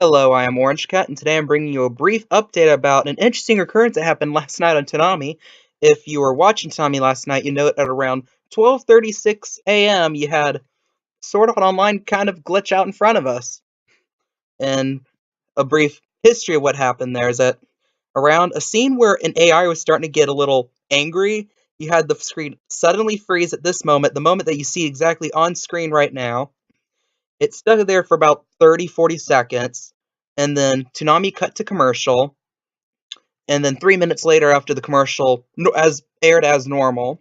Hello, I am Orange Cat, and today I'm bringing you a brief update about an interesting occurrence that happened last night on Toonami. If you were watching Toonami last night, you know that at around 12:36 a.m. you had sort of an online kind of glitch out in front of us. And a brief history of what happened there is that around a scene where an AI was starting to get a little angry, you had the screen suddenly freeze at this moment, the moment that you see exactly on screen right now. It stuck there for about 30-40 seconds, and then Toonami cut to commercial, and then 3 minutes later, after the commercial as aired as normal,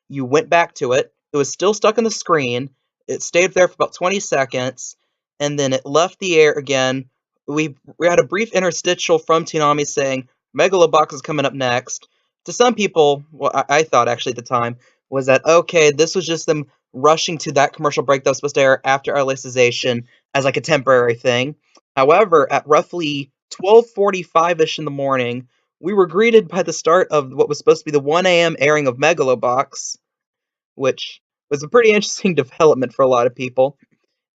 you went back to it. It was still stuck on the screen. It stayed there for about 20 seconds, and then it left the air again. We had a brief interstitial from Toonami saying Megalobox is coming up next. To some people, well, I thought actually at the time, was that okay, this was just them rushing to that commercial break that was supposed to air after Alicization as like a temporary thing. However, at roughly 12:45-ish in the morning, we were greeted by the start of what was supposed to be the 1 a.m. airing of Megalobox, which was a pretty interesting development for a lot of people.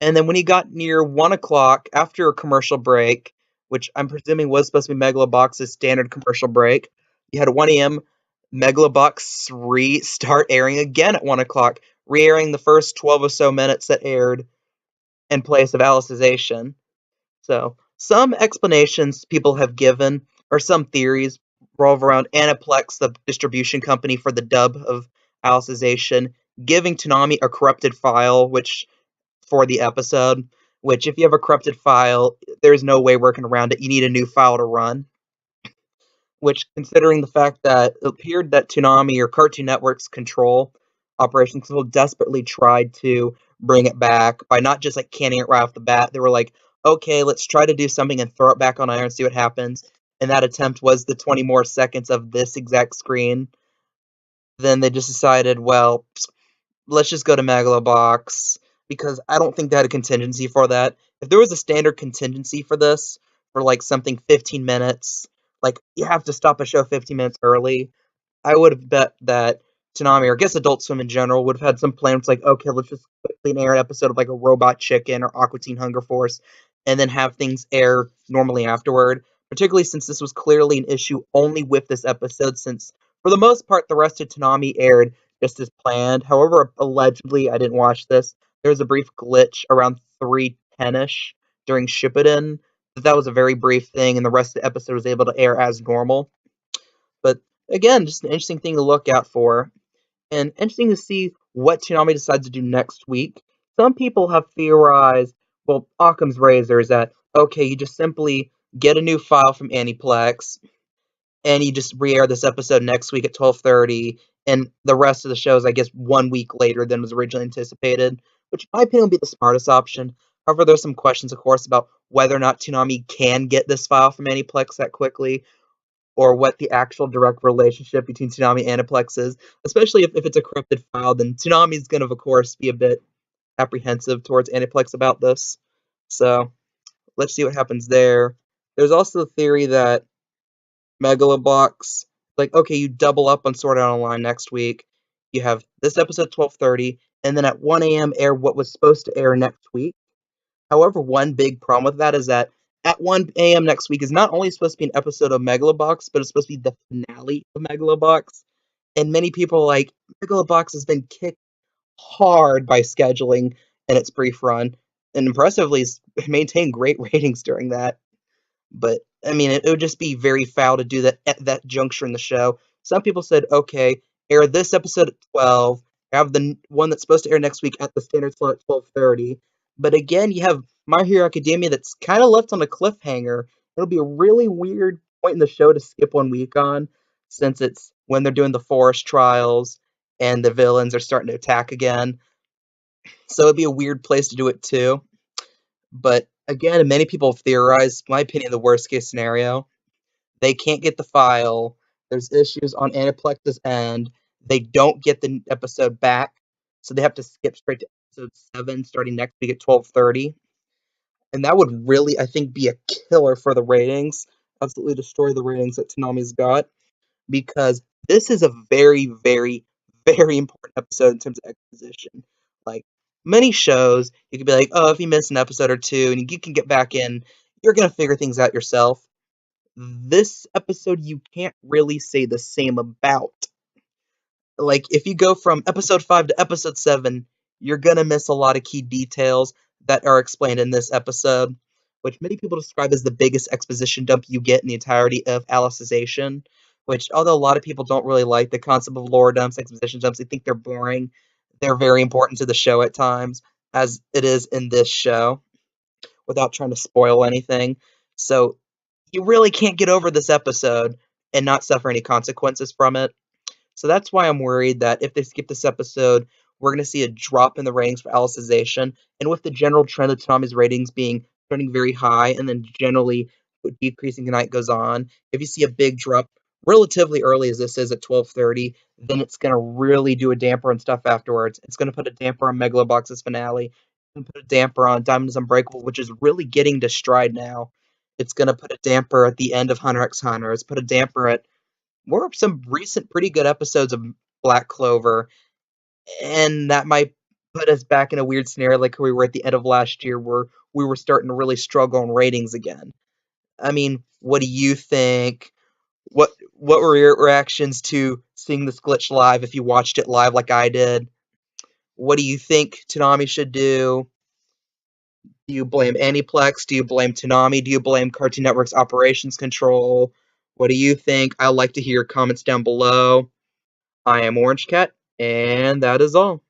And then when he got near 1 o'clock after a commercial break, which I'm presuming was supposed to be Megalobox's standard commercial break, you had a 1 a.m. Megalobox restart airing again at 1 o'clock, re-airing the first 12 or so minutes that aired in place of Alicization. So, some explanations people have given, or some theories, revolve around Aniplex, the distribution company for the dub of Alicization, giving Toonami a corrupted file, which for the episode. Which, if you have a corrupted file, there's no way working around it. You need a new file to run. Which, considering the fact that it appeared that Toonami or Cartoon Network's control, Operation Control, desperately tried to bring it back by not just like canning it right off the bat. They were like, okay, let's try to do something and throw it back on air and see what happens. And that attempt was the 20 more seconds of this exact screen. Then they just decided, well, let's just go to Megalobox because I don't think they had a contingency for that. If there was a standard contingency for this, for like something 15 minutes, like you have to stop a show 15 minutes early, I would have bet that Toonami, or I guess Adult Swim in general, would have had some plan. It's like, okay, let's just quickly air an episode of like a Robot Chicken or Aqua Teen Hunger Force, and then have things air normally afterward. Particularly since this was clearly an issue only with this episode, since for the most part the rest of Toonami aired just as planned. However, allegedly, I didn't watch this. There was a brief glitch around 3:10ish during Shippuden. But that was a very brief thing, and the rest of the episode was able to air as normal. But again, just an interesting thing to look out for, and interesting to see what Toonami decides to do next week. Some people have theorized, well, Occam's razor is that okay, you just simply get a new file from Aniplex, and you just re-air this episode next week at 12:30, and the rest of the show is, I guess, 1 week later than was originally anticipated, which in my opinion would be the smartest option. However, there's some questions, of course, about whether or not Toonami can get this file from Aniplex that quickly, or what the actual direct relationship between Toonami and Aniplex is. Especially if it's a corrupted file, then Toonami's going to, of course, be a bit apprehensive towards Aniplex about this. So let's see what happens there. There's also the theory that Megalobox, like, okay, you double up on Sword Art Online next week. You have this episode 12:30, and then at 1 a.m. air what was supposed to air next week. However, one big problem with that is that at 1 a.m. next week is not only supposed to be an episode of Megalobox, but it's supposed to be the finale of Megalobox. And many people are like, Megalobox has been kicked hard by scheduling in its brief run, and impressively maintained great ratings during that. But I mean, it would just be very foul to do that at that juncture in the show. Some people said, okay, air this episode at 12, have the one that's supposed to air next week at the standard slot at 12:30. But again, you have My Hero Academia that's kind of left on a cliffhanger. It'll be a really weird point in the show to skip 1 week on, since it's when they're doing the forest trials and the villains are starting to attack again. So it'd be a weird place to do it too. But again, many people have theorized, in my opinion, the worst case scenario. They can't get the file. There's issues on Aniplex's end. They don't get the episode back, so they have to skip straight to episode 7 starting next week at 12:30. And that would really, I think, be a killer for the ratings. Absolutely destroy the ratings that Toonami's got, because this is a very, very, very important episode in terms of exposition. Like many shows, you could be like, oh, if you miss an episode or two, and you can get back in, you're gonna figure things out yourself. This episode, you can't really say the same about. Like, if you go from episode 5 to episode 7, you're gonna miss a lot of key details that are explained in this episode, which many people describe as the biggest exposition dump you get in the entirety of Alicization. Which, although a lot of people don't really like the concept of lore dumps, exposition dumps, they think they're boring, they're very important to the show at times, as it is in this show, without trying to spoil anything. So, you really can't get over this episode and not suffer any consequences from it. So that's why I'm worried that if they skip this episode, we're going to see a drop in the ratings for Alicization. And with the general trend of Toonami's ratings being turning very high and then generally decreasing as the night goes on, if you see a big drop relatively early as this is at 12:30, then it's going to really do a damper on stuff afterwards. It's going to put a damper on Megalobox's finale. It's going to put a damper on Diamond is Unbreakable, which is really getting to stride now. It's going to put a damper at the end of Hunter x Hunter. It's put a damper at were some recent pretty good episodes of Black Clover, and that might put us back in a weird scenario like we were at the end of last year where we were starting to really struggle on ratings again. I mean, what do you think? What were your reactions to seeing this glitch live if you watched it live like I did? What do you think Toonami should do? Do you blame Aniplex? Do you blame Toonami? Do you blame Cartoon Network's operations control? What do you think? I'd like to hear your comments down below. I am Orange Cat, and that is all.